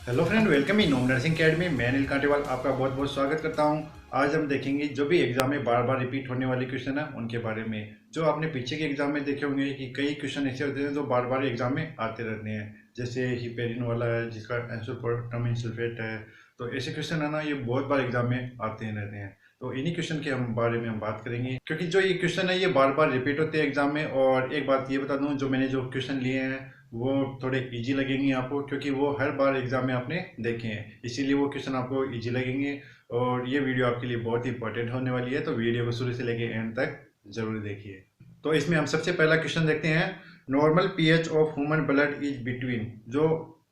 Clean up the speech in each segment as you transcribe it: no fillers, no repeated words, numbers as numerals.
Hello friend, welcome in home nursing academy. मैं अनिल कांटेवाल आपका बहुत बहुत स्वागत करता हूं। आज हम देखेंगे जो भी एग्जाम में बार बार रिपीट होने वाले क्वेश्चन है उनके बारे में। जो आपने पीछे के एग्जाम में देखे होंगे कि कई क्वेश्चन ऐसे होते हैं जो बार बार एग्जाम में आते रहते हैं, जैसे हिपेरिन वाला है जिसका आंसर प्रोटामिन सल्फेट है। तो ऐसे क्वेश्चन है ना, ये बहुत बार एग्जाम में आते रहते हैं। तो इन्हीं क्वेश्चन के हम बारे में हम बात करेंगे, क्योंकि जो ये क्वेश्चन है ये बार बार रिपीट होते हैं एग्जाम में। और एक बात ये बता दूं, जो मैंने जो क्वेश्चन लिए हैं वो थोड़े इजी लगेंगे आपको, क्योंकि वो हर बार एग्जाम में आपने देखे हैं, इसीलिए वो क्वेश्चन आपको इजी लगेंगे। और ये वीडियो आपके लिए बहुत ही इंपॉर्टेंट होने वाली है, तो वीडियो को शुरू से लेके एंड तक जरूर देखिए। तो इसमें हम सबसे पहला क्वेश्चन देखते हैं। Normal pH of human blood is between, जो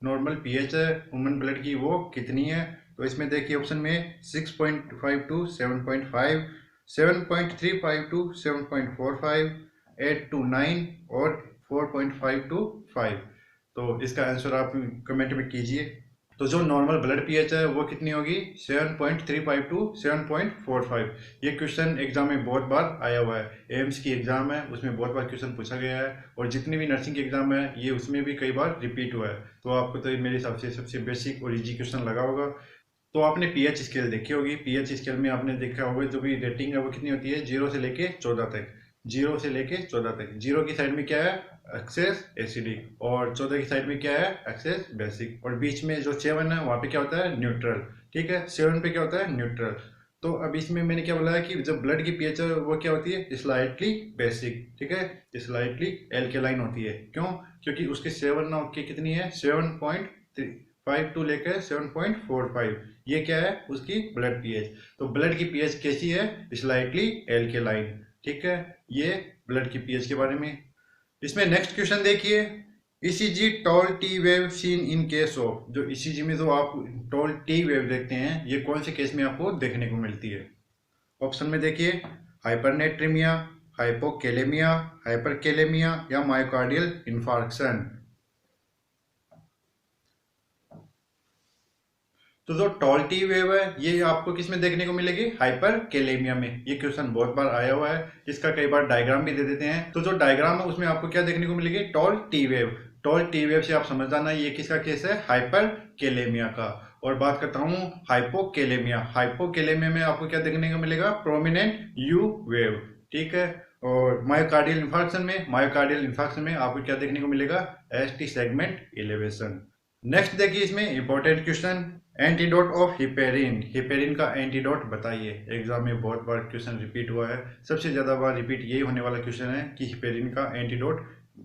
नॉर्मल पीएच है ह्यूमन ब्लड की वो कितनी है। तो इसमें देखिए ऑप्शन में 6.5 टू 7.5, 7.35 टू 7.45, 8 टू 9 और 4.5 टू 5। तो इसका आंसर आप कमेंट में कीजिए। तो जो नॉर्मल ब्लड पीएच है वो कितनी होगी, 7.35 टू 7.45। ये क्वेश्चन एग्जाम में बहुत बार आया हुआ है। एम्स की एग्जाम है उसमें बहुत बार क्वेश्चन पूछा गया है, और जितनी भी नर्सिंग की एग्जाम है ये उसमें भी कई बार रिपीट हुआ है। तो आपको तो ये मेरे हिसाब से सबसे बेसिक और इजी क्वेश्चन लगा होगा। तो आपने पीएच स्केल देखी होगी। पीएच स्केल में आपने देखा होगा जो भी रेटिंग है वो कितनी होती है, 0 से लेके 14 तक। 0 से लेके 14 तक। 0 की साइड में क्या है, एक्सेस एसिडिक, और 14 की साइड में क्या है, एक्सेस बेसिक, और बीच में जो 7 है वहाँ पे क्या होता है, न्यूट्रल। ठीक है, 7 पे क्या होता है, न्यूट्रल। तो अब इसमें मैंने क्या बोला है कि जब ब्लड की पीएच है वो क्या होती है, स्लाइटली बेसिक। ठीक है, स्लाइटली एल्केलाइन होती है। क्यों? क्योंकि उसके 7 की कितनी है, 7.5 टू लेकर 7.45। ये क्या है, उसकी ब्लड पीएच। तो ब्लड की पीएच कैसी है, स्लाइटली एल्केलाइन। ठीक है, ये ब्लड की पीएच के बारे में। इसमें नेक्स्ट क्वेश्चन देखिए। ECG toll T wave seen in case of, जो ईसीजी में जो आप टॉल टी वेव देखते हैं ये कौन से केस में आपको देखने को मिलती है। ऑप्शन में देखिए, हाइपरनेट्रीमिया, हाइपोकेलेमिया, हाइपरकेलेमिया या मायोकार्डियल इन्फार्क्शन। तो जो टॉल टी वेव है ये आपको किस में देखने को मिलेगी, हाइपर केलेमिया में। ये क्वेश्चन बहुत बार आया हुआ है, इसका कई बार डायग्राम भी दे देते हैं। तो जो डायग्राम है उसमें आपको क्या देखने को मिलेगी, toll T wave. Toll T wave से आप समझ जाना ये किसका केस है, हाइपर केलेमिया का। और बात करता हूँ हाइपोकेलेमिया। हाइपोकेलेमिया में आपको क्या देखने को मिलेगा, प्रोमिनेंट यू वेव। ठीक है। और मायोकार्डियल इन्फार्क्शन में, मायोकार्डियल इन्फार्क्शन में आपको क्या देखने को मिलेगा, S T segment elevation. Next देखिए इसमें important question, antidote of heparin. Heparin का एंटीडोट बताइए। एग्जाम में बहुत बार क्वेश्चन रिपीट हुआ है, सबसे ज्यादा बार रिपीट यही होने वाला क्वेश्चन है कि हिपेरिन का एंटीडोट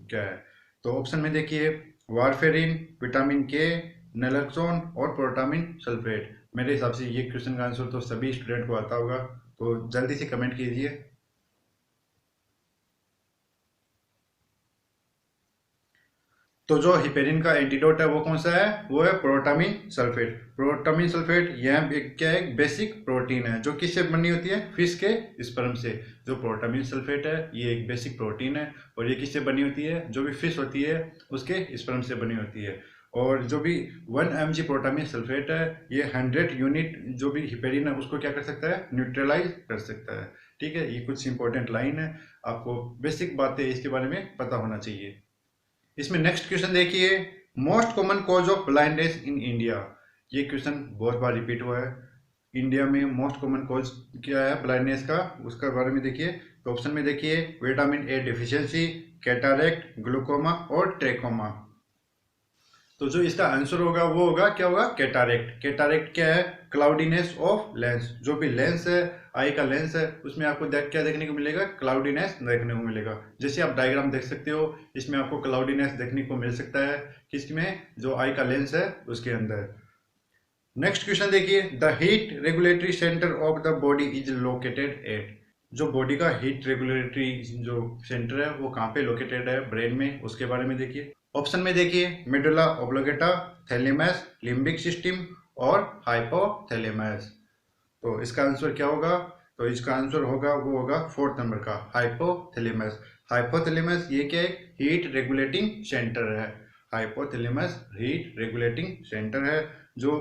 क्या है। तो ऑप्शन में देखिए, वारफेरिन, विटामिन के, नैलोक्सोन और प्रोटामिन सल्फेट। मेरे हिसाब से ये क्वेश्चन का आंसर तो सभी स्टूडेंट को आता होगा, तो जल्दी से कमेंट कीजिए। तो जो हिपेरिन का एंटीडोट है वो कौन सा है, वो है प्रोटामिन सल्फेट। प्रोटामिन सल्फेट यह क्या है, बेसिक प्रोटीन है जो किससे बनी होती है, फिश के स्पर्म से। जो प्रोटामिन सल्फेट है ये एक बेसिक प्रोटीन है, और ये किससे बनी होती है, जो भी फिश होती है उसके स्पर्म से बनी होती है। और जो भी 1 mg प्रोटामिन सल्फेट है ये 100 यूनिट जो भी हिपेरिन है उसको क्या कर सकता है, न्यूट्रलाइज कर सकता है। ठीक है, ये कुछ इंपॉर्टेंट लाइन है, आपको बेसिक बातें इसके बारे में पता होना चाहिए। इसमें नेक्स्ट क्वेश्चन देखिए, most common cause of blindness in India. ये क्वेश्चन बहुत बार रिपीट हुआ है। इंडिया में मोस्ट कॉमन कॉज क्या है ब्लाइंडनेस का, उसका बारे में देखिए। तो ऑप्शन में देखिए, विटामिन ए डिफिशियंसी, कैटारेक्ट, ग्लूकोमा और ट्रेकोमा। तो जो इसका आंसर होगा वो होगा क्या होगा, कैटारेक्ट। कैटारेक्ट क्या है, क्लाउडीनेस ऑफ लेंस। जो भी लेंस है, आई का लेंस है, उसमें आपको क्या देखने को मिलेगा, क्लाउडीनेस देखने को मिलेगा। जैसे आप डायग्राम देख सकते हो, इसमें आपको क्लाउडीनेस देखने को मिल सकता है किसमें, जो आई का लेंस है उसके अंदर। नेक्स्ट क्वेश्चन देखिए, the heat regulatory centre of the body is located at. जो बॉडी का हीट रेगुलेटरी जो सेंटर है वो कहाँ पे लोकेटेड है, ब्रेन में, उसके बारे में देखिए। ऑप्शन में देखिए, medulla oblongata, thalamus, limbic system और हाइपोथैलेमस। तो इसका आंसर क्या होगा, तो इसका आंसर होगा वो होगा फोर्थ नंबर का, हाइपोथैलेमस। हाइपोथैलेमस ये क्या है, हीट रेगुलेटिंग सेंटर है। हाइपोथैलेमस हीट रेगुलेटिंग सेंटर है, जो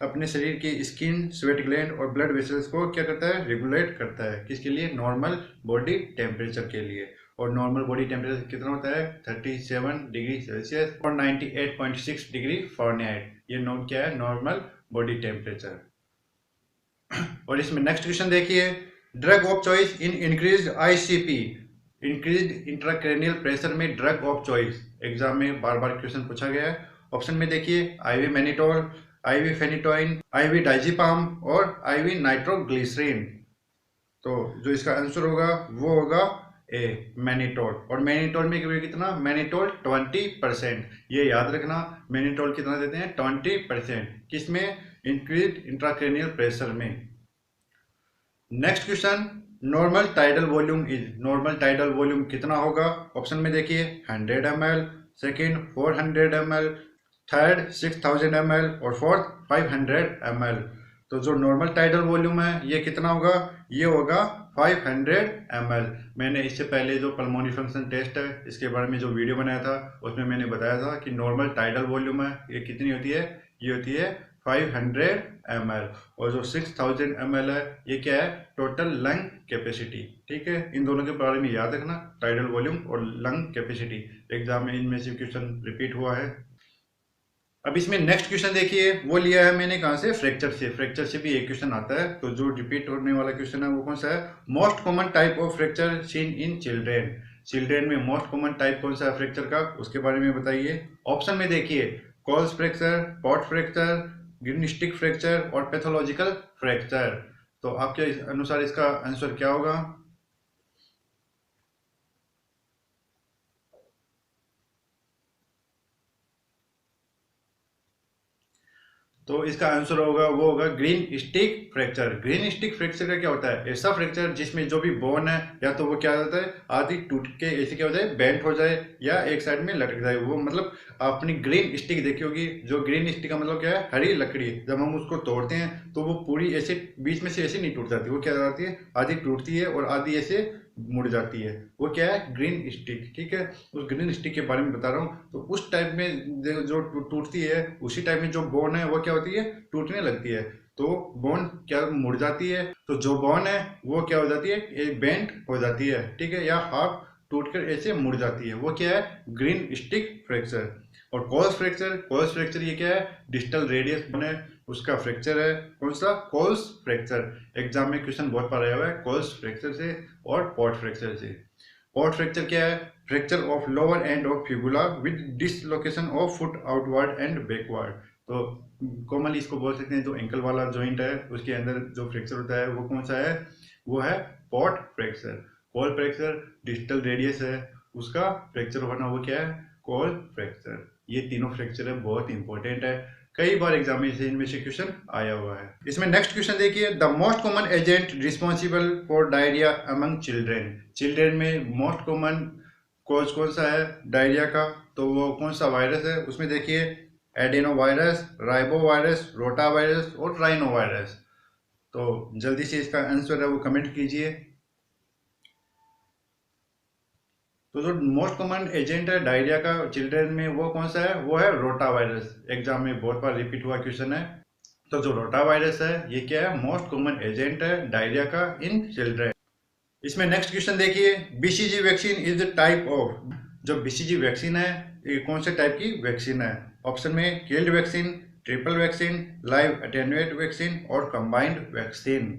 अपने शरीर की स्किन, स्वेट ग्लैंड और ब्लड वेसल्स को क्या करता है, रेगुलेट करता है। किसके लिए, नॉर्मल बॉडी टेम्परेचर के लिए। और नॉर्मल बॉडी टेम्परेचर कितना होता है, 37 डिग्री सेल्सियस और 98.6 डिग्री फ़ारेनहाइट। ये क्या है, नॉर्मल बॉडी टेम्परेचर। और इसमें नेक्स्ट क्वेश्चन देखिए, drug of choice in increased ICP, increased intracranial pressure में ड्रग ऑफ चॉइस, एग्जाम में बार बार क्वेश्चन पूछा गया है। ऑप्शन में देखिए, IV mannitol, IV phenytoin, IV diazepam और आईवी नाइट्रोग्लिसरीन। तो जो इसका आंसर होगा वो होगा ए, मैनिटोल। और मैनिटोल में कितना, मैनिटोल 20%, ये याद रखना, मैनिटोल कितना देते हैं, 20%, किसमें, इंक्रीज इंट्राक्रैनियल प्रेशर में। Next question, normal tidal volume is, normal tidal volume कितना होगा। ऑप्शन में देखिए, 100 ml, second 400 ml, third 6000 ml और फोर्थ 500 ml। तो जो नॉर्मल टाइडल वॉल्यूम है ये कितना होगा, ये होगा 500 ml। मैंने इससे पहले जो पल्मोनरी फंक्शन टेस्ट है इसके बारे में जो वीडियो बनाया था उसमें मैंने बताया था कि नॉर्मल टाइडल वॉल्यूम है ये कितनी होती है, ये होती है 500 ml। और जो 6000 ml है ये क्या है, टोटल लंग कैपेसिटी। ठीक है, इन दोनों के बारे में याद रखना, टाइडल वॉल्यूम और लंग कैपेसिटी, एग्जाम में इनमें से क्वेश्चन रिपीट हुआ है। अब इसमें नेक्स्ट क्वेश्चन देखिए, वो लिया है मैंने कहाँ से, फ्रैक्चर से। फ्रैक्चर से भी एक क्वेश्चन आता है, तो जो रिपीट होने वाला क्वेश्चन है वो कौन सा है, most common type of fracture seen in children. Children में मोस्ट कॉमन टाइप कौन सा है फ्रैक्चर का, उसके बारे में बताइए। ऑप्शन में देखिए, Colles fracture, Pott fracture, greenstick fracture और पैथोलॉजिकल फ्रैक्चर। तो आपके अनुसार इसका आंसर क्या होगा। तो इसका आंसर होगा वो होगा green stick fracture. Green stick fracture का क्या होता है, ऐसा फ्रैक्चर जिसमें जो भी बोन है या तो वो क्या होता है, आधी टूट के ऐसे क्या हो जाए, बेंट हो जाए या एक साइड में लटक जाए। वो मतलब आपने ग्रीन स्टिक देखी होगी, जो ग्रीन स्टिक का मतलब क्या है, हरी लकड़ी। जब हम उसको तोड़ते हैं तो वो पूरी ऐसे बीच में से ऐसे नहीं टूट जाती, वो क्या जाती है, आधी टूटती है और आधी ऐसे मुड़ जाती है, वो क्या है, ग्रीन स्टिक। ठीक है, उस ग्रीन स्टिक के बारे में बता रहा हूँ। तो उस टाइप में जो टूटती है, उसी टाइप में जो बोन है वो क्या होती है, टूटने लगती है। तो बोन क्या मुड़ जाती है, तो जो बोन है वो क्या हो जाती है, एक बेंट हो जाती है। ठीक है, या हाफ टूटकर ऐसे मुड़ जाती है, वो क्या है, ग्रीन स्टिक फ्रैक्चर। और कॉल्स फ्रैक्चर, कॉल्स फ्रैक्चर ये क्या है, डिस्टल रेडियस बने उसका फ्रैक्चर है, कौन सा, कॉल्स फ्रैक्चर। एग्जाम में क्वेश्चन बहुत बार आया हुआ है कॉल्स फ्रैक्चर से और पॉट फ्रैक्चर से। पॉट फ्रैक्चर क्या है, fracture of lower end of fibula with dislocation of foot outward and backward. तो कॉमनली इसको बोल सकते हैं, जो एंकल वाला जॉइंट है उसके अंदर जो फ्रैक्चर होता है वो कौन सा है, वो है pot fracture. Call fracture distal radius है, उसका फ्रैक्चर होना वो क्या है, कॉल फ्रैक्चर। ये तीनों फ्रैक्चर है, बहुत इंपॉर्टेंट है, कई बार एग्जाम में इनमें से क्वेश्चन आया हुआ है। इसमें नेक्स्ट क्वेश्चन देखिए, the most common agent responsible for diarrhoea among children. Children में मोस्ट कॉमन कॉज कौन सा है डायरिया का, तो वो कौन सा वायरस है। उसमें देखिए, adeno virus, ribo virus, rota virus और राइनो वायरस। तो जल्दी से इसका आंसर है वो कमेंट कीजिए। तो जो मोस्ट कॉमन एजेंट है डायरिया का चिल्ड्रन में वो कौन सा है, वो है रोटा वायरस। एग्जाम में बहुत बार रिपीट हुआ क्वेश्चन है। तो जो रोटा वायरस है ये क्या है, मोस्ट कॉमन एजेंट है डायरिया का इन चिल्ड्रन। इसमें नेक्स्ट क्वेश्चन देखिए, BCG vaccine is the type of. जो बीसीजी वैक्सीन है ये कौन से टाइप की वैक्सीन है। ऑप्शन में killed vaccine, triple vaccine, live attenuated vaccine और कंबाइंड वैक्सीन।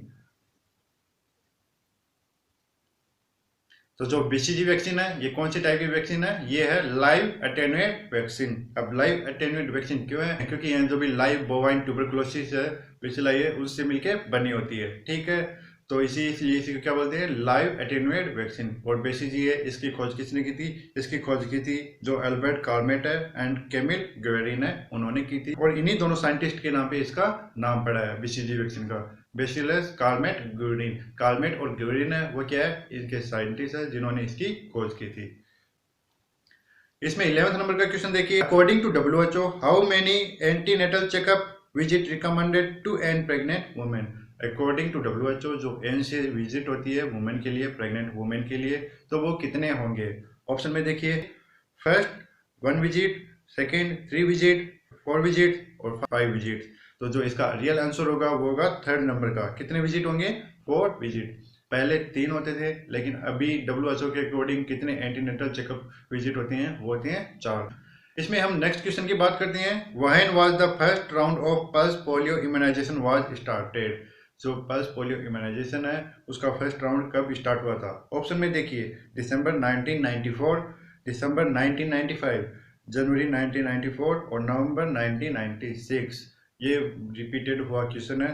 तो जो बीसीजी वैक्सीन है ये कौन सी टाइप की वैक्सीन है, ये है लाइव अटेन्युएट वैक्सीन। अब लाइव अटेन्युएट वैक्सीन क्यों है, क्योंकि यहाँ जो भी लाइव बोवाइन ट्यूबरकुलोसिस है पिछलाई है उससे मिलके बनी होती है। ठीक है, तो इसी को क्या बोलते हैं, लाइव अटेन्युएट वैक्सीन। और बीसीजी है, इसकी खोज किसने की थी, इसकी खोज की थी जो अल्बर्ट कार्मेट है एंड कैमिल ग्वेरिन है, उन्होंने की थी। और इन्हीं दोनों साइंटिस्ट के नाम पे इसका नाम पड़ा है बीसीजी वैक्सीन का, बेसिलस कार्मेट ग्वेरिन। कार्मेट और ग्वेरिन है वो क्या है, इनके साइंटिस्ट है जिन्होंने इसकी खोज की थी। इसमें 11th नंबर का क्वेश्चन देखिए, according to WHO how many antenatal checkup visit recommended to an pregnant women. According to WHO जो एन से विजिट होती है वुमेन के लिए, प्रेग्नेंट वुमेन के लिए, तो वो कितने होंगे। ऑप्शन में देखिए, first 1 visit, second 3 visit, 4 visit और 5 विजिट। तो जो इसका रियल आंसर होगा वो होगा थर्ड नंबर का। कितने विजिट होंगे, 4 विजिट। पहले 3 होते थे लेकिन अभी WHO के अकॉर्डिंग कितने एंटीनेटल चेकअप विजिट होते हैं, वो होते हैं 4। इसमें हम नेक्स्ट क्वेश्चन की बात करते हैं, when was the first round of pulse polio immunization was started. जो पल्स पोलियो इम्यूनाइजेशन है उसका फर्स्ट राउंड कब स्टार्ट हुआ था? ऑप्शन में देखिए, दिसंबर 1994, दिसंबर 1995, जनवरी 1994 और नवंबर 1996। ये रिपीटेड हुआ क्वेश्चन है,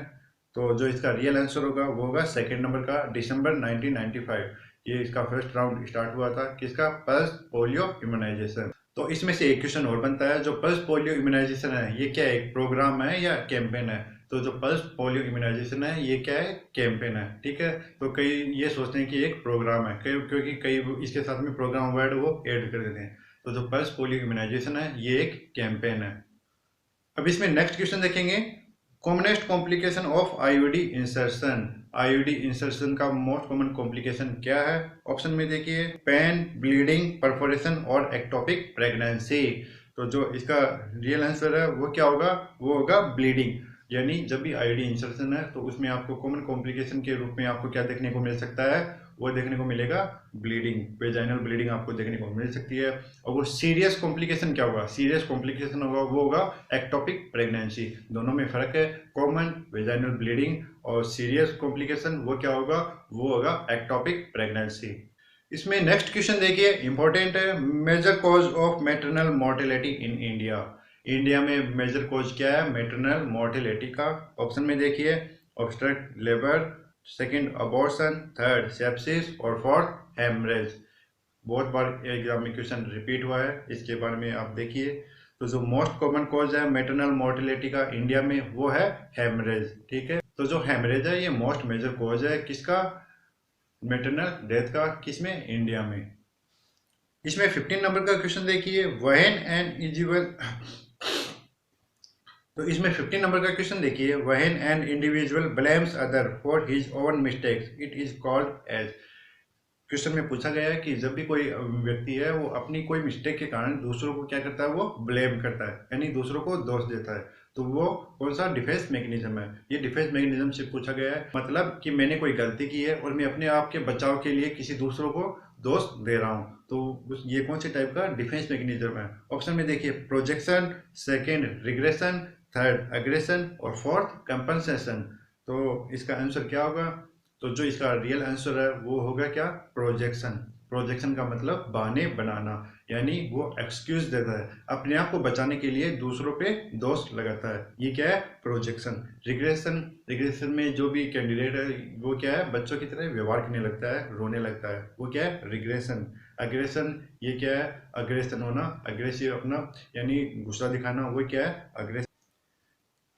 तो जो इसका रियल आंसर होगा वो होगा सेकेंड नंबर का, दिसंबर 1995। ये इसका फर्स्ट राउंड स्टार्ट हुआ था, किसका? Pulse polio immunization. तो इसमें से एक क्वेश्चन और बनता है, जो पल्स पोलियो इम्यूनाइजेशन है ये क्या एक प्रोग्राम है या कैंपेन है? तो जो पल्स पोलियो इम्यूनाइजेशन है ये क्या है? कैंपेन है। ठीक है, तो कई ये सोचते हैं कि एक प्रोग्राम है, क्योंकि कई इसके साथ में प्रोग्राम वर्ड वो ऐड कर देते हैं। तो जो पल्स पोलियो इम्यूनाइजेशन है ये एक कैंपेन है। अब इसमें नेक्स्ट क्वेश्चन देखेंगे, commonest complication of IUD insertion. IUD insertion का मोस्ट कॉमन कॉम्प्लिकेशन क्या है? ऑप्शन में देखिए, पेन, ब्लीडिंग, परफोरेशन और एक्टोपिक प्रेगनेंसी। तो जो इसका रियल आंसर है वो क्या होगा? वो होगा ब्लीडिंग। यानी जब भी आईयूडी इंसर्शन है तो उसमें आपको कॉमन कॉम्प्लिकेशन के रूप में आपको क्या देखने को मिल सकता है? वो देखने को मिलेगा ब्लीडिंग, वेजाइनल ब्लीडिंग आपको देखने को मिल सकती है। और वो सीरियस कॉम्प्लिकेशन क्या होगा? सीरियस कॉम्प्लिकेशन होगा वो होगा एक्टोपिक प्रेगनेंसी। दोनों में फर्क है, कॉमन वेजाइनल ब्लीडिंग और सीरियस कॉम्प्लिकेशन वो क्या होगा? वो होगा एक्टोपिक प्रेगनेंसी। इसमें नेक्स्ट क्वेश्चन देखिए, इंपॉर्टेंट है, major cause of maternal mortality in India. India में मेजर कॉज क्या है मैटरनल मोर्टेलिटी का? ऑप्शन में देखिए, obstruct labour, second abortion, third sepsis और फोर्थ हेमरेज। बहुत बार एग्जाम में क्वेश्चन रिपीट हुआ है, इसके बारे में आप देखिए। तो जो मोस्ट कॉमन कॉज है मैटरनल मोर्टेलिटी का इंडिया में वो है हेमरेज। ठीक है, तो जो हेमरेज है ये मोस्ट मेजर कॉज है किसका? मैटरनल डेथ का। किसमें? इंडिया में। इसमें 15 नंबर का क्वेश्चन देखिए, व्हेन एन इंडिविजुअल तो इसमें 15 नंबर का क्वेश्चन देखिए, when an individual blames other for his own mistakes it is called as. Question में पूछा गया है कि जब भी कोई व्यक्ति है वो अपनी कोई मिस्टेक के कारण दूसरों को क्या करता है? वो ब्लेम करता है, यानी दूसरों को दोष देता है। तो वो कौन सा डिफेंस मैकेनिज्म है? ये डिफेंस मैकेनिज्म से पूछा गया है, मतलब कि मैंने कोई गलती की है और मैं अपने आप के बचाव के लिए किसी दूसरों को दोष दे रहा हूँ। तो ये कौन से टाइप का डिफेंस मैकेनिज्म है? ऑप्शन में देखिए, projection, second regression, third aggression और फोर्थ कंपनसेशन। तो इसका आंसर क्या होगा? तो जो इसका रियल आंसर है वो होगा क्या? प्रोजेक्शन। प्रोजेक्शन का मतलब बहाने बनाना, यानी वो एक्सक्यूज देता है, अपने आप को बचाने के लिए दूसरों पे दोष लगाता है। ये क्या है? प्रोजेक्शन। रिग्रेशन, रिग्रेशन में जो भी कैंडिडेट है वो क्या है? बच्चों की तरह व्यवहार करने लगता है, रोने लगता है, वो क्या है? रिग्रेशन। अग्रेशन, ये क्या है? अग्रेशन होना, अग्रेसिव अपना यानी गुस्सा दिखाना, वो क्या है? अग्रेशन।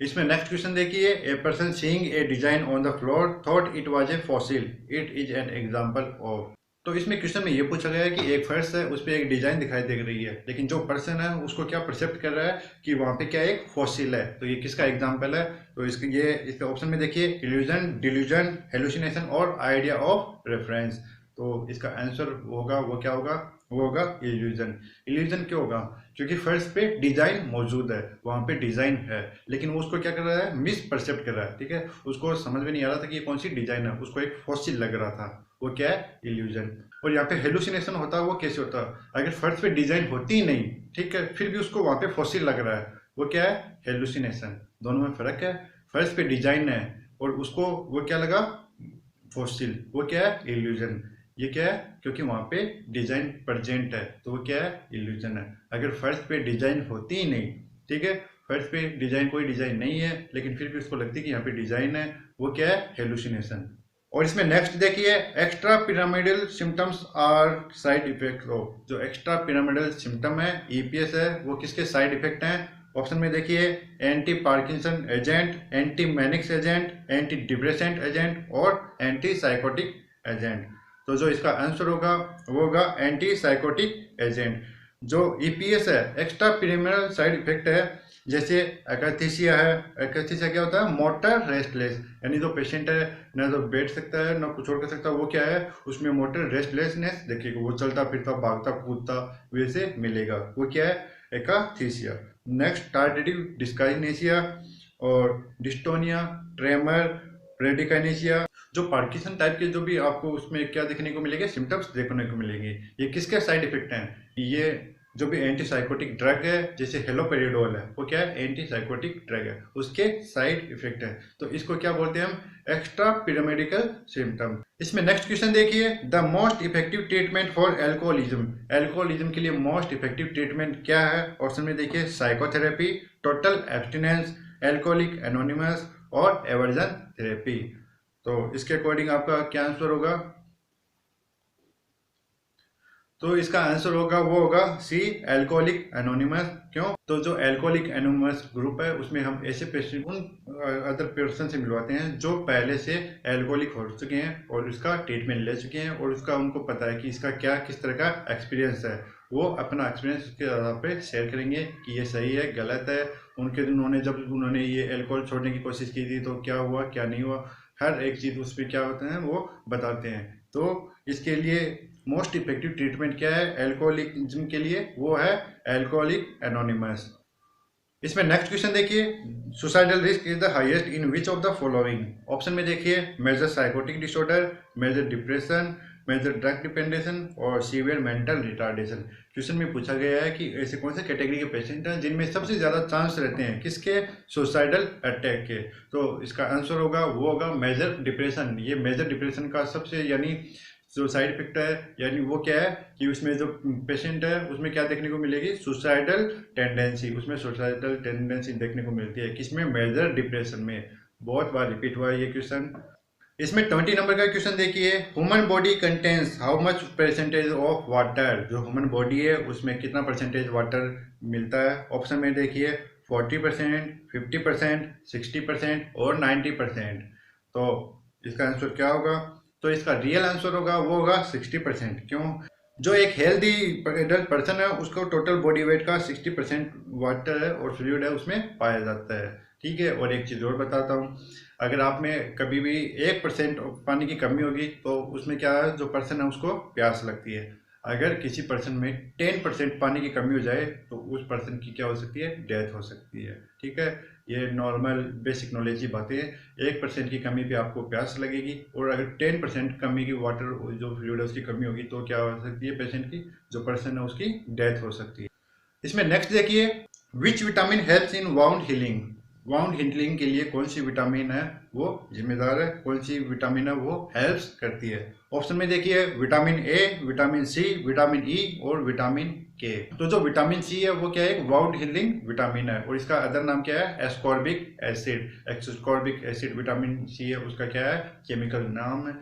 इसमें नेक्स्ट क्वेश्चन देखिए, a person seeing a design on the floor thought it was a fossil, it is an example of. तो इसमें क्वेश्चन में ये पूछा गया है कि एक फर्श है उस पर एक डिजाइन दिखाई दे रही है, लेकिन जो पर्सन है उसको क्या परसेप्ट कर रहा है कि वहां पे क्या एक फॉसिल है। तो ये किसका एग्जांपल है? तो इसके ऑप्शन में देखिए, इल्यूजन, डिल्यूजन, हेलुसिनेशन और आइडिया ऑफ रेफरेंस। तो इसका आंसर होगा वो क्या होगा? वो होगा इल्यूजन। इल्यूजन क्यों होगा? क्योंकि फर्श पे डिजाइन मौजूद है, वहां पे डिजाइन है, लेकिन वो उसको क्या कर रहा है? मिस परसेप्ट कर रहा है। ठीक है, उसको समझ में नहीं आ रहा था कि ये कौन सी डिजाइन है, उसको एक फॉसिल लग रहा था, वो क्या है? इल्यूजन। और यहाँ पे हेलुसिनेशन होता है, वो कैसे होता है? अगर फर्श पे डिजाइन होती ही नहीं, ठीक है, फिर भी उसको वहां पे फॉसिल लग रहा है, वो क्या है? हेलुसिनेशन। दोनों में फर्क है, फर्श पे डिजाइन है और उसको वो क्या लगा? फॉसिल, वो क्या है? इल्यूजन। ये क्या है? क्योंकि वहां पे डिजाइन प्रेजेंट है, तो वो क्या है? इल्यूजन है। अगर फर्श पे डिजाइन होती ही नहीं, ठीक है, फर्श पे डिजाइन कोई डिजाइन नहीं है लेकिन फिर भी उसको लगती है कि यहाँ पे डिजाइन है, वो क्या है? हेलुसिनेशन। और इसमें नेक्स्ट देखिए, extra pyramidal symptoms are side effect of. जो एक्स्ट्रा पिरामिडल सिम्टम है, ईपीएस है, वो किसके साइड इफेक्ट हैं? ऑप्शन में देखिए, anti Parkinson agent, anti manics agent, anti depressant agent और एंटी साइकोटिक एजेंट। तो जो इसका आंसर होगा वो होगा एंटी साइकोटिक एजेंट। जो ईपीएस है, एक्स्ट्रा पिरामिडल साइड इफेक्ट है, जैसे एकस्थीसिया है। एकस्थीसिया क्या होता है? मोटर रेस्टलेस, यानी जो पेशेंट है ना जो बैठ सकता है ना कुछ और कर सकता है, वो क्या है? उसमें मोटर रेस्टलेसनेस देखिएगा, वो चलता फिरता भागता कूदता वैसे मिलेगा, वो क्या है? एकस्थीसिया। नेक्स्ट, टार्डिटिव डिस्काइनेसिया और डिस्टोनिया, ट्रेमर, ब्रेडिकाइनेसिया। जो पार्किंसन टाइप के जो भी आपको उसमें क्या देखने को मिलेगा? सिम्टम्स देखने को मिलेंगे। ये किसके साइड इफेक्ट हैं? ये जो भी एंटी साइकोटिक ड्रग है जैसे हेलोपेरिडोल है, वो क्या है, एंटी साइकोटिक ड्रग है, उसके साइड इफेक्ट है, तो इसको क्या बोलते हैं हम, एक्स्ट्रा पिरामिडिकल सिम्टम। इसमें नेक्स्ट क्वेश्चन देखिए, the most effective treatment for alcoholism, alcoholism के लिए मोस्ट इफेक्टिव ट्रीटमेंट क्या है? ऑप्शन में देखिए, psychotherapy, total abstinence, alcoholic anonymous और एवर्जन थेरेपी। तो इसके अकॉर्डिंग आपका क्या आंसर होगा? तो इसका आंसर होगा, वो होगा सी, एल्कोहलिक एनोनिमस। क्यों? तो जो एल्कोहलिक एनोनिमस ग्रुप है उसमें हम ऐसे पेशेंट उन अदर पर्सन से मिलवाते हैं जो पहले से एल्कोहलिक हो चुके हैं और उसका ट्रीटमेंट ले चुके हैं और उसका उनको पता है कि इसका क्या किस तरह का एक्सपीरियंस है। वो अपना एक्सपीरियंस उसके आधार पे शेयर करेंगे कि ये सही है, गलत है, उन्होंने ये एल्कोहल छोड़ने की कोशिश की थी तो क्या हुआ, क्या नहीं हुआ, हर एक चीज़ उस पर क्या होते हैं वो बताते हैं। तो इसके लिए मोस्ट इफेक्टिव ट्रीटमेंट क्या है एल्कोहलिज्म के लिए? वो है एल्कोहलिक एनोनिमस। इसमें नेक्स्ट क्वेश्चन देखिए, suicidal risk is the highest in which of the following? Option में देखिए, major psychotic disorder, major depression, major drug dependence और सीवियर मेंटल रिटार्डेशन। क्वेश्चन में पूछा गया है कि ऐसे कौन से कैटेगरी के पेशेंट हैं जिनमें सबसे ज़्यादा चांस रहते हैं किसके, सुसाइडल अटैक के। तो इसका आंसर होगा, वो होगा मेजर डिप्रेशन। ये मेजर डिप्रेशन का सबसे यानी जो साइड इफेक्ट है, यानी वो क्या है कि उसमें जो पेशेंट है उसमें क्या देखने को मिलेगी, सुसाइडल टेंडेंसी, उसमें सुसाइडल टेंडेंसी देखने को मिलती है किसमें, मेजर डिप्रेशन में। बहुत बार रिपीट हुआ है ये क्वेश्चन। इसमें 20 नंबर का क्वेश्चन देखिए, human body contains how much percentage of water? जो ह्यूमन बॉडी है उसमें कितना परसेंटेज वाटर मिलता है? ऑप्शन में देखिए, 40%, 50%, 60% और 90%। तो इसका आंसर क्या होगा? तो इसका रियल आंसर होगा, वो होगा 60%। क्यों? जो एक हेल्दी एडल्ट पर्सन है उसको टोटल बॉडी वेट का 60% वाटर है और फ्लूइड है उसमें पाया जाता है। ठीक है, और एक चीज़ और बताता हूँ, अगर आप में कभी भी 1% पानी की कमी होगी तो उसमें क्या है, जो पर्सन है उसको प्यास लगती है। अगर किसी पर्सन में 10% पानी की कमी हो जाए तो उस पर्सन की क्या हो सकती है, डेथ हो सकती है। ठीक है, ये नॉर्मल बेसिक नॉलेज की बातें हैं। 1% की कमी पे आपको प्यास लगेगी और अगर 10% कमी की वाटर जो फ्लूइड है उसकी कमी होगी तो क्या हो सकती है, पेशेंट की जो पर्सन है उसकी डेथ हो सकती है। इसमें नेक्स्ट देखिए, which vitamin helps in wound healing? Wound healing के लिए कौन सी विटामिन है वो जिम्मेदार है, कौन सी विटामिन है वो हेल्प्स करती है? ऑप्शन में देखिए, vitamin A, vitamin C, vitamin E और विटामिन के। तो जो विटामिन सी है वो क्या है, एक वाउंड हीलिंग विटामिन है और इसका अदर नाम क्या है, ascorbic acid. Ascorbic acid vitamin C है, उसका क्या है, केमिकल नाम है।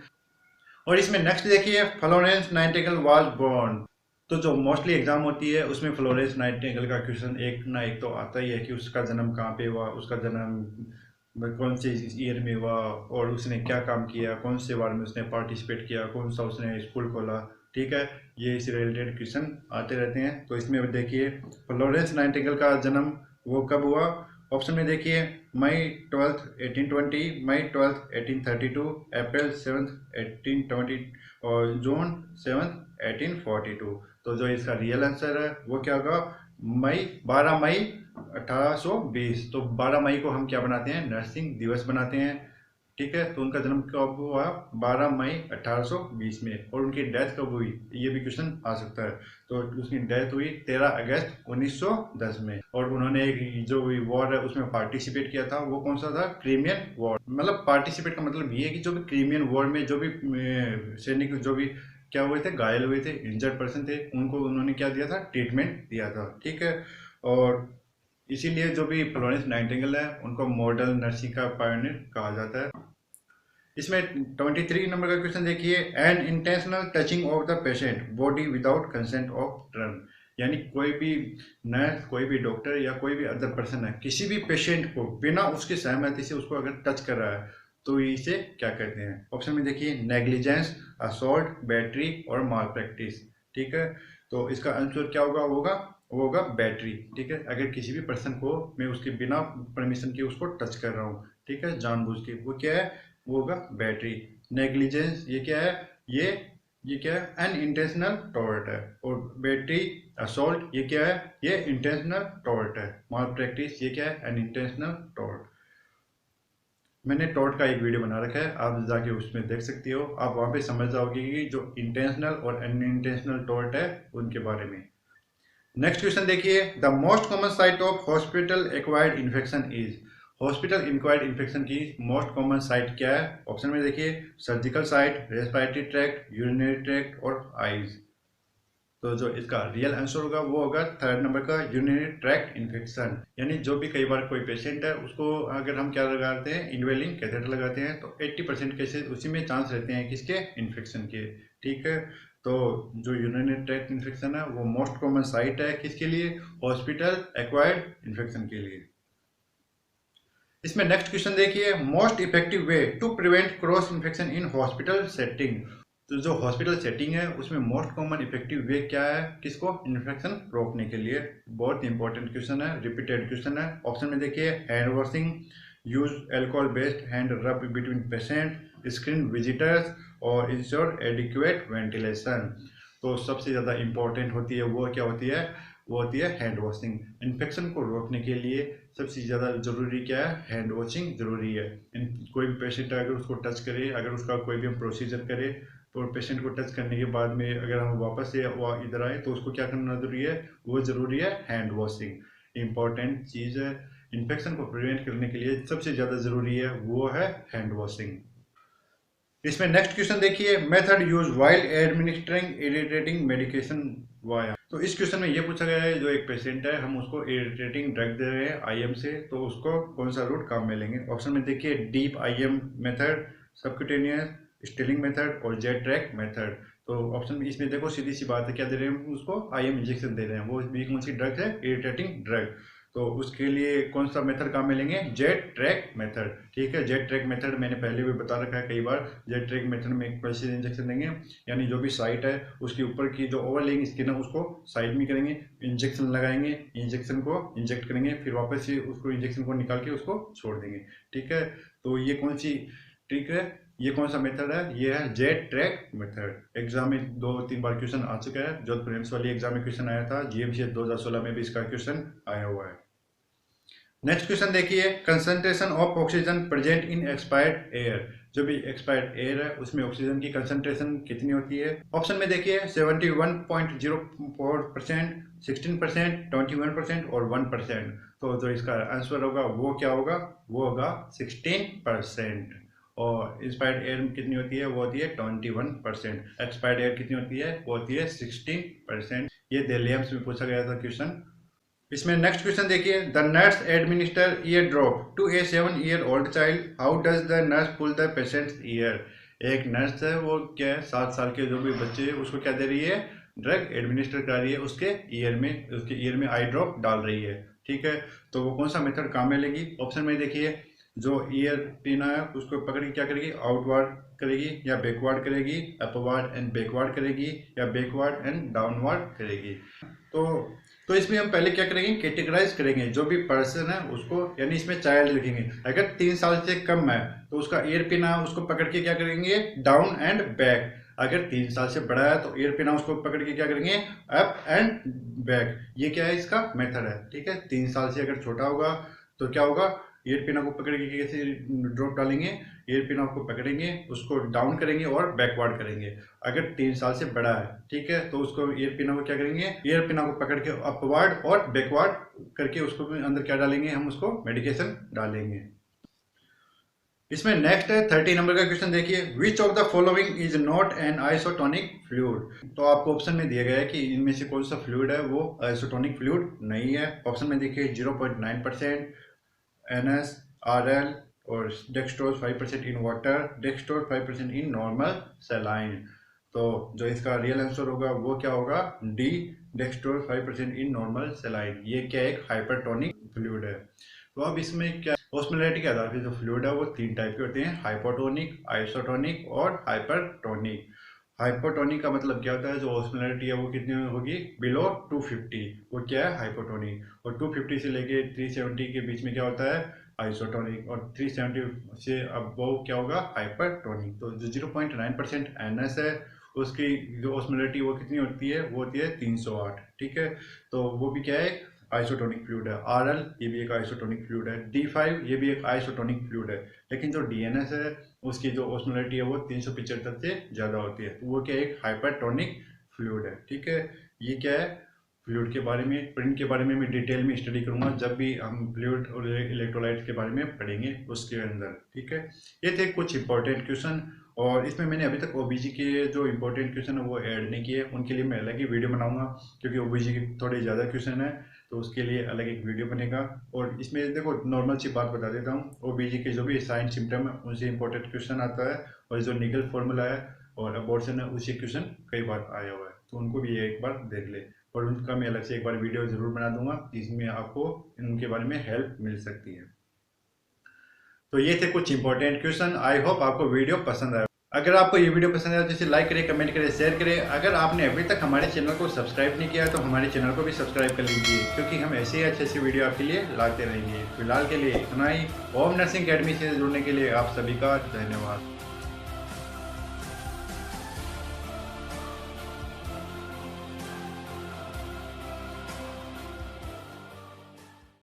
और इसमें नेक्स्ट देखिए, फ्लोरेंस नाइटिंगेल वाज बोर्न। तो जो मोस्टली एग्जाम होती है उसमें फ्लोरेंस नाइटिंगेल का क्वेश्चन एक ना एक तो आता ही है कि उसका जन्म कहाँ पे हुआ, उसका जन्म कौन से ईयर में हुआ और उसने क्या काम किया, कौन से वार में उसने पार्टिसिपेट किया, कौन सा उसने स्कूल खोला। ठीक है, ये इससे रिलेटेड क्वेश्चन आते रहते हैं। तो इसमें देखिए, फ्लोरेंस नाइटिंगेल का जन्म वो कब हुआ? ऑप्शन में देखिए, मई 12 1820, मई 12 1832, अप्रैल 7 1820 और जून 7 1842। तो जो इसका रियल आंसर है वो क्या होगा, 12 मई 1820। तो 12 मई को हम क्या बनाते हैं, नर्सिंग दिवस बनाते हैं। ठीक है, तो उनका जन्म कब हुआ, 12 मई 1820 में। और उनकी डेथ कब हुई, ये भी क्वेश्चन आ सकता है। तो उसकी डेथ हुई 13 अगस्त 1910 में। और उन्होंने एक जो वॉर है उसमें पार्टिसिपेट किया था, वो कौन सा था, क्रीमियन वॉर। मतलब पार्टिसिपेट का मतलब ये है कि जो भी क्रीमियन वॉर में जो भी सैनिक जो भी क्या हुए थे, घायल हुए थे, इंजर्ड पर्सन थे, उनको उन्होंने क्या दिया था, ट्रीटमेंट दिया था। ठीक है, और इसीलिए जो भी फ्लोरेंस नाइटिंगेल है उनको मॉडर्न नर्सिंग का पायनियर कहा जाता है। इसमें 23 नंबर का क्वेश्चन देखिए, an intentional touching of the patient body without consent of drug. यानी कोई भी नर्स, कोई भी डॉक्टर या कोई भी अदर पर्सन है किसी भी पेशेंट को बिना उसकी सहमति से उसको अगर टच कर रहा है तो इसे क्या कहते हैं? ऑप्शन में देखिए, नेग्लिजेंस, असॉल्ट, बैटरी और माल प्रैक्टिस। ठीक है, तो इसका आंसर क्या होगा, वो होगा बैटरी। ठीक है, अगर किसी भी पर्सन को मैं उसके बिना परमिशन के उसको टच कर रहा हूँ, ठीक है, जानबूझ के, वो क्या है, वो होगा बैटरी। नेग्लिजेंस ये क्या है, ये क्या है, अन इंटेंशनल टॉर्ट है। और बैटरी असॉल्ट ये क्या है, ये इंटेंशनल टॉर्ट है। माल प्रैक्टिस ये क्या है, अन इंटेंशनल टॉर्ट। मैंने टॉर्ट का एक वीडियो बना रखा है, आप जाके उसमें देख सकती हो, आप वहाँ पे समझ जाओगे कि जो इंटेंशनल और अनइंटेंशनल टॉर्ट है उनके बारे में। नेक्स्ट क्वेश्चन देखिए, the most common site of hospital acquired infection is. Hospital acquired infection की मोस्ट कॉमन साइट क्या है? ऑप्शन में देखिए, surgical site, respiratory tract, urinary tract और आईज। तो जो इसका रियल आंसर होगा वो होगा थर्ड नंबर का, यूरिनरी ट्रैक्ट इन्फेक्शन। यानी जो भी कई बार कोई पेशेंट है उसको अगर हम क्या लगाते हैं, इनवेलिंग कैथेटर लगाते हैं, तो 80% केसेस उसी में चांस रहते हैं किसके, इन्फेक्शन के। ठीक है, तो जो यूरिनरी ट्रैक्ट इन्फेक्शन है वो मोस्ट कॉमन साइट है किसके लिए, हॉस्पिटल एक्वायर्ड इन्फेक्शन के लिए। इसमें नेक्स्ट क्वेश्चन देखिए, most effective way to prevent cross infection in hospital setting. तो जो हॉस्पिटल सेटिंग है उसमें मोस्ट कॉमन इफेक्टिव वे क्या है किसको, इन्फेक्शन रोकने के लिए। बहुत इंपॉर्टेंट क्वेश्चन है, रिपीटेड क्वेश्चन है। ऑप्शन में देखिए, hand washing, use alcohol based hand रब बिटवीन पेशेंट, स्क्रीन विजिटर्स और इंश्योर एडिक्वेट वेंटिलेशन। तो सबसे ज़्यादा इंपॉर्टेंट होती है वो क्या होती है, वो होती है हैंड वॉशिंग। इन्फेक्शन को रोकने के लिए सबसे ज़्यादा जरूरी क्या है, हैंड वॉशिंग जरूरी है। कोई भी पेशेंट अगर उसको टच करे, अगर उसका कोई भी हम प्रोसीजर करे, तो पेशेंट को टच करने के बाद में अगर हम वापस से वो इधर आए तो उसको क्या करना जरूरी है, वो जरूरी है हैंड वॉशिंग। इंपॉर्टेंट चीज़ है, इन्फेक्शन को प्रिवेंट करने के लिए सबसे ज़्यादा जरूरी है वो है हैंड वॉशिंग। इसमें नेक्स्ट क्वेश्चन देखिए, method use while administering irritating medication via. तो इस क्वेश्चन में ये पूछा गया है, जो एक पेशेंट है हम उसको इरिटेटिंग ड्रग दे रहे हैं आईएम से, तो उसको कौन सा रूट काम में लेंगे? ऑप्शन में देखिए, deep IM method, subcutaneous, stilling method और जेट ट्रैक मेथड। तो ऑप्शन में इसमें देखो सीधी सी बात है, क्या दे रहे हैं हम उसको, आईएम इंजेक्शन दे रहे हैं। वो भी कौन सी ड्रग है, इरिटेटिंग ड्रग। तो उसके लिए कौन सा मेथड काम में लेंगे, जेट ट्रैक मेथड। ठीक है, जेट ट्रैक मेथड मैंने पहले भी बता रखा है कई बार। जेट ट्रैक मेथड में कैसे इंजेक्शन देंगे, यानी जो भी साइट है उसके ऊपर की जो ओवरलेइंग स्किन है उसको साइड में करेंगे, इंजेक्शन लगाएंगे, इंजेक्शन को इंजेक्ट करेंगे, फिर वापस से उसको इंजेक्शन को निकाल के उसको छोड़ देंगे। ठीक है, तो ये कौन सी ट्रिक है, ये कौन सा मेथड है, ये है जेट ट्रैक मेथड। एग्जाम में 2-3 बार क्वेश्चन आ चुका है, जो प्रीलिम्स वाली एग्जाम में क्वेश्चन आया था, जीएमसी 2016 में भी इसका क्वेश्चन आया हुआ है। नेक्स्ट क्वेश्चन देखिए, concentration of oxygen present in expired air. जो भी एक्सपायर्ड एयर है उसमें ऑक्सीजन की कंसंट्रेशन कितनी होती है? ऑप्शन में देखिए, 71.04%, 16%, 21% और 1%। तो जो इसका आंसर होगा वो क्या होगा, वो होगा 16%। और इंस्पायर्ड एयर कितनी होती है, वो होती है 21%। एक्सपायर्ड एयर कितनी होती है, वो होती है 16%। ये दिल्ली एम्स में पूछा गया था क्वेश्चन। इसमें नेक्स्ट क्वेश्चन देखिए, the nurse administer ear drop to a 7 year old child, how does the nurse pull the patient's ear. एक नर्स है वो क्या है, 7 साल के जो भी बच्चे हैं उसको क्या दे रही है, ड्रग एडमिनिस्टर कर रही है उसके ईयर में आई ड्रॉप डाल रही है। ठीक है, तो वो कौन सा मेथड काम में लेगी? ऑप्शन में देखिए, जो ईयर पिन है उसको पकड़ के क्या करेगी, आउटवर्ड करेगी या बैकवर्ड करेगी, अपवर्ड एंड बैकवर्ड करेगी या बैकवर्ड एंड डाउनवर्ड करेगी। तो तो इसमें हम पहले क्या करेंगे, कैटेगराइज करेंगे जो भी पर्सन है उसको, यानी इसमें चाइल्ड लिखेंगे। अगर 3 साल से कम है तो उसका ईयर पिन है उसको पकड़ के क्या करेंगे, डाउन एंड बैक। अगर 3 साल से बड़ा है तो ईयर पिन है उसको पकड़ के क्या करेंगे, अप एंड बैक। ये क्या है, इसका मेथड है। ठीक है, 3 साल से अगर छोटा होगा तो क्या होगा, ईयर पिन को पकड़ के कैसे ड्रॉप डालेंगे, ईयर पिन को पकड़ेंगे, उसको डाउन करेंगे और बैकवर्ड करेंगे। अगर 3 साल से बड़ा है, ठीक है, तो उसको ईयर पिन को क्या करेंगे, ईयर पिन को पकड़ के अपवर्ड और बैकवर्ड करके उसको अंदर क्या डालेंगे, हम उसको मेडिकेशन डालेंगे। इसमें नेक्स्ट है 30 नंबर का क्वेश्चन देखिए, विच of the following is not an isotonic fluid. तो आपको ऑप्शन में दिया गया है कि इनमें से कौन सा फ्लूइड है वो आइसोटोनिक फ्लूइड नहीं है। ऑप्शन में देखिए, 0.9%, NS, RL और dextrose 5% in water, dextrose 5% in normal saline. तो जो इसका रियल आंसर होगा वो क्या होगा, D, dextrose 5% in normal saline. ये क्या एक हाइपरटोनिक फ्लूइड है। तो अब इसमें क्या, ऑस्मोलैरिटी के आधार पर जो फ्लूइड है वो 3 टाइप के होते हैं, हाइपोटोनिक, आइसोटोनिक और हाइपरटोनिक। हाइपोटोनिक का मतलब क्या होता है, जो ऑस्मोलैरिटी है वो कितनी होगी, बिलो 250, वो क्या है, हाइपोटोनिक। और 250 से लेके 370 के बीच में क्या होता है, आइसोटोनिक। और 370 से अब वो क्या होगा, हाइपरटोनिक। तो जो 0.9% NS है उसकी जो ऑस्मोलैरिटी वो कितनी होती है, वो होती है 308। ठीक है, तो वो भी क्या है, आइसोटोनिक फ्लूइड है। RL ये भी एक आइसोटोनिक फ्लूइड है। D5 ये भी एक आइसोटोनिक फ्लूइड है। लेकिन जो DNS है उसकी जो ऑस्मोलैरिटी है वो 375 से ज़्यादा होती है, तो वो क्या एक हाइपरटोनिक फ्लूइड है। ठीक है, ये क्या है, फ्लूइड के बारे में, प्रिंट के बारे में मैं डिटेल में स्टडी करूंगा जब भी हम फ्लूइड और इलेक्ट्रोलाइट के बारे में पढ़ेंगे उसके अंदर। ठीक है, ये थे कुछ इंपॉर्टेंट क्वेश्चन, और इसमें मैंने अभी तक ओबीजी के जो इंपॉर्टेंट क्वेश्चन है वो ऐड नहीं किए। उनके लिए मैं अलग ही वीडियो बनाऊंगा, क्योंकि ओबीजी के थोड़े ज़्यादा क्वेश्चन है, तो उसके लिए अलग एक वीडियो बनेगा। और इसमें देखो नॉर्मल सी बात बता देता हूँ, ओबीजी के जो भी साइन सिम्टम है उनसे इंपॉर्टेंट क्वेश्चन आता है, और जो निकल फॉर्मूला है और अबॉर्शन है उसी क्वेश्चन कई बार आया हुआ है, तो उनको भी एक बार देख ले। और उनका मैं अलग से एक बार वीडियो ज़रूर बना दूंगा जिसमें आपको इनके बारे में हेल्प मिल सकती है। तो ये थे कुछ इंपॉर्टेंट क्वेश्चन। आई होप आपको वीडियो पसंद आया। अगर आपको ये वीडियो पसंद आया तो इसे लाइक करें, कमेंट करें, शेयर करें। अगर आपने अभी तक हमारे चैनल को सब्सक्राइब नहीं किया तो हमारे चैनल को भी सब्सक्राइब कर लीजिए, क्योंकि हम ऐसे ही अच्छे वीडियो आपके लिए लाते रहेंगे। फिलहाल के लिए इतना ही। ओम नर्सिंग अकेडमी से जुड़ने के लिए आप सभी का धन्यवाद।